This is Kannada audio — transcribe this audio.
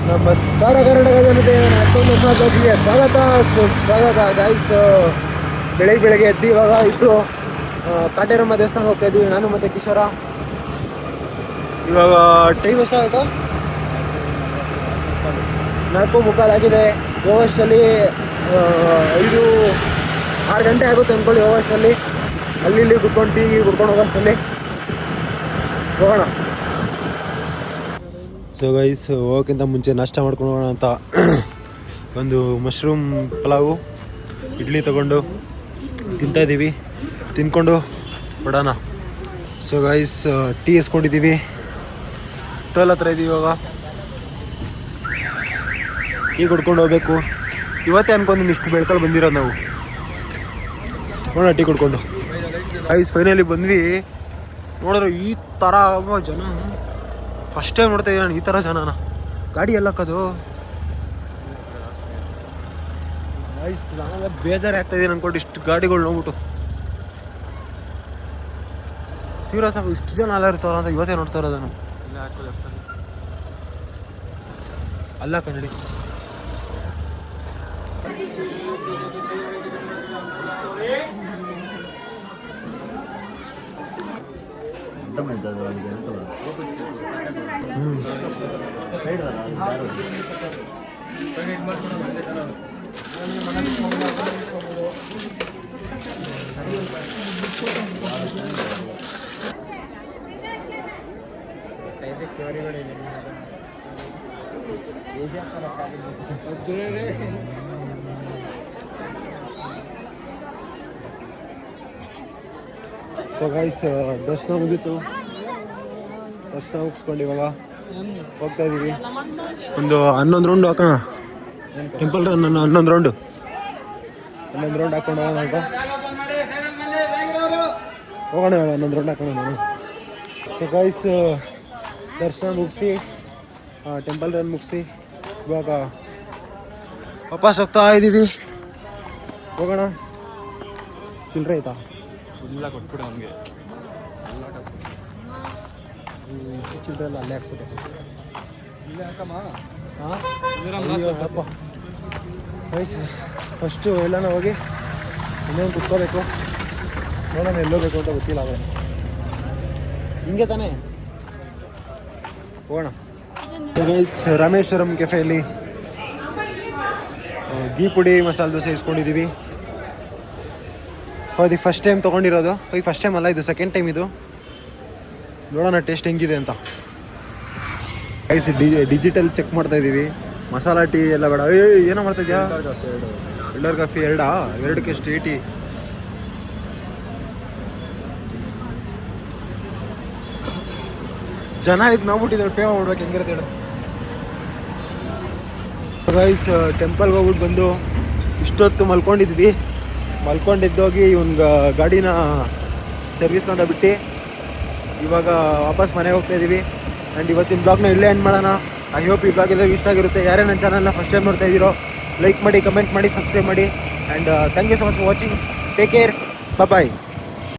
ನಮಸ್ಕಾರ ಕರ್ನಾಟಕ ಜನತೆ, ಮತ್ತೊಂದು ಹೊಸದಾಗಿಗೆ ಸ್ವಾಗತ ಗೈಸ್. ಬೆಳಗ್ಗೆ ಎದ್ದು ಇವಾಗ ಇಬ್ಬರು ಕಾಟೇರಮ್ಮ ದೇವಸ್ಥಾನ ಹೋಗ್ತಾ ಇದ್ದೀವಿ, ನಾನು ಮತ್ತು ಕಿಶೋರ. ಇವಾಗ ಟೈಮ್ ಎಷ್ಟಾಯಿತು? 4:45 ಆಗಿದೆ. ಹೋಗೋಷ್ಟರಲ್ಲಿ 5-6 ಗಂಟೆ ಆಗುತ್ತೆ ಅಂದ್ಕೊಳ್ಳಿ. ಹೋಗೋಷ್ಟರಲ್ಲಿ ಅಲ್ಲಿ ಕುತ್ಕೊಂಡು ಟೀ ಕುಡ್ಕೊಂಡು ಹೋಗೋಷ್ಟರಲ್ಲಿ ಹೋಗೋಣ. ಸೊ ಗೈಸ್, ಹೋಗೋಕ್ಕಿಂತ ಮುಂಚೆ ನಾಷ್ಟ ಮಾಡ್ಕೊಂಡು ಹೋಗೋಣ ಅಂತ ಒಂದು ಮಶ್ರೂಮ್ ಪಲಾವು ಇಡ್ಲಿ ತಗೊಂಡು ತಿಂತಾಯಿದ್ದೀವಿ. ತಿನ್ಕೊಂಡು ಬಿಡೋಣ. ಸೊ ಗೈಸ್, ಟೀ ಎಸ್ಕೊಂಡಿದ್ದೀವಿ. ಟೋಲ್ ಹತ್ರ ಇದ್ದೀವಿ. ಇವಾಗ ಟೀ ಕುಡ್ಕೊಂಡು ಹೋಗ್ಬೇಕು. ಇವತ್ತೇ ಅನ್ಕೊಂಡು ಇಷ್ಟು ಬೆಳ್ಕೊಂಡು ಬಂದಿರೋದು ನಾವು. ನೋಡೋಣ ಟೀ ಕುಡ್ಕೊಂಡು. ಗೈಸ್ ಫೈನಲಿ ಬಂದ್ವಿ. ನೋಡಿದ್ರೆ ಈ ಥರ ಜನ ಫಸ್ಟ್ ಟೈಮ್ ನೋಡ್ತಾ ಇದ್ದೀನಿ ನಾನು, ಈ ಥರ ಜನನ. ಗಾಡಿ ಎಲ್ಲಕ್ಕದು ಗೈಸ್, ನಾವೆಲ್ಲ ಬೇಜಾರು ಆಗ್ತಾ ಇದ್ದೀನಿ ಅನ್ಕೊಂಡು ಇಷ್ಟು ಗಾಡಿಗಳು ನೋಡ್ಬಿಟ್ಟು. ಸೀರಿಯಸ್ ಆಗಿ ಇಷ್ಟು ಜನ ಅಲ್ಲ ಇರ್ತಾರ ಅಂತ ಇವತ್ತೇ ನೋಡ್ತಾ ಇರೋದು ನಾನು. ಅಲ್ಲ ಕನ್ನಡಿ. ಸೊ ಗೈಸ್, ದರ್ಶನ ಮುಗೀತು. ದರ್ಶನ ಮುಗಿಸ್ಕೊಂಡು ಇವಾಗ ಹೋಗ್ತಾ ಇದ್ದೀವಿ. ಒಂದು 11 ರೌಂಡ್ ಹಾಕೋಣ. ಟೆಂಪಲ್ ರನ್ 11 ರೌಂಡ್ ಹಾಕೊಂಡು ಹೋಗೋಣ ಅಂತ. ಹೋಗೋಣ 11 ರೌಂಡ್ ಹಾಕೋಣ ನಾನು. ಸೊ ಗೈಸ್, ದರ್ಶನ ಮುಗಿಸಿ ಟೆಂಪಲ್ ರನ್ ಮುಗಿಸಿ ಇವಾಗ ವಾಪಸ್ ಹೋಗ್ತಾ ಇದ್ದೀವಿ. ಹೋಗೋಣ. ಚಿಲ್ಲರೆ ಆಯ್ತಾ? ಇಲ್ಲ, ಕೊಟ್ಬಿಡು ಅವನಿಗೆ. ಚಿಲ್ಲರೆ ಎಲ್ಲ ಅಲ್ಲೇ ಹಾಕ್ಬಿಟ್ಟೆ. ಇಲ್ಲೇ ಹಾಕಮ್ಮ. ಹಾಂ ಗೈಸ್, ಫಸ್ಟು ಎಲ್ಲಾನ ಹೋಗಿ ಇನ್ನೊಂದು ಕುತ್ಕೋಬೇಕು. ನೋಡೋಣ ಎಲ್ಲೋಬೇಕು ಅಂತ ಗೊತ್ತಿಲ್ಲ. ಆದರೆ ಹಿಂಗೆ ತಾನೇ ಹೋಗೋಣ. ಗೈಸ್, ರಾಮೇಶ್ವರಂ ಕೆಫೆಯಲ್ಲಿ ಗೀ ಪುಡಿ ಮಸಾಲೆ ದೋಸೆ ಇಸ್ಕೊಂಡಿದ್ದೀವಿ. ಫಾರ್ ದಿ ಫಸ್ಟ್ ಟೈಮ್ ತೊಗೊಂಡಿರೋದು. ಫಸ್ಟ್ ಟೈಮ್ ಅಲ್ಲ, ಇದು ಸೆಕೆಂಡ್ ಟೈಮ್. ಇದು ನೋಡೋಣ ಟೇಸ್ಟ್ ಹೆಂಗಿದೆ ಅಂತ. ಗೈಸ್, ಡಿಜಿಟಲ್ ಚೆಕ್ ಮಾಡ್ತಾ ಇದ್ದೀವಿ. ಮಸಾಲ ಟೀ ಎಲ್ಲ ಬೇಡ. ಏನೋ ಮಾಡ್ತಾ ಇದೆಯಾ? ಫಿಲ್ಟರ್ ಕಾಫಿ 2ಕ್ಕೆ ಎಷ್ಟು? 80. ಜನ ಇದು ನೋಡ್ಬಿಟ್ಟಿದ್ದಾರೆ. ಪೇ ಮಾಡ್ಬೇಕು, ಹೆಂಗಿರುತ್ತೆ ಹೇಳು. ಗೈಸ್, ಟೆಂಪಲ್ಗೆ ಹೋಗ್ಬಿಟ್ಟು ಬಂದು ಇಷ್ಟೊತ್ತು ಮಲ್ಕೊಂಡಿದ್ವಿ. ಮಲ್ಕೊಂಡಿದ್ದೋಗಿ ಇವ್ನ ಗಾಡಿನ ಸರ್ವಿಸ್ಕೊಂಡ ಬಿಟ್ಟು ಇವಾಗ ವಾಪಸ್ ಮನೆಗೆ ಹೋಗ್ತಾ ಇದ್ದೀವಿ. ಆ್ಯಂಡ್ ಇವತ್ತಿನ ಬ್ಲಾಗ್ನ ಇಲ್ಲೇ ಎಂಡ್ ಮಾಡೋಣ. ಐ ಹೋಪ್ ಈ ಬ್ಲಾಗ್ ಎಲ್ಲರಿಗೂ ಇಷ್ಟ ಆಗಿರುತ್ತೆ. ಯಾರೇ ನನ್ನ ಚಾನಲ್ನ ಫಸ್ಟ್ ಟೈಮ್ ನೋಡ್ತಾ ಇದ್ದೀರೋ ಲೈಕ್ ಮಾಡಿ, ಕಮೆಂಟ್ ಮಾಡಿ, ಸಬ್ಸ್ಕ್ರೈಬ್ ಮಾಡಿ. And thank you so much for watching. Take care. Bye.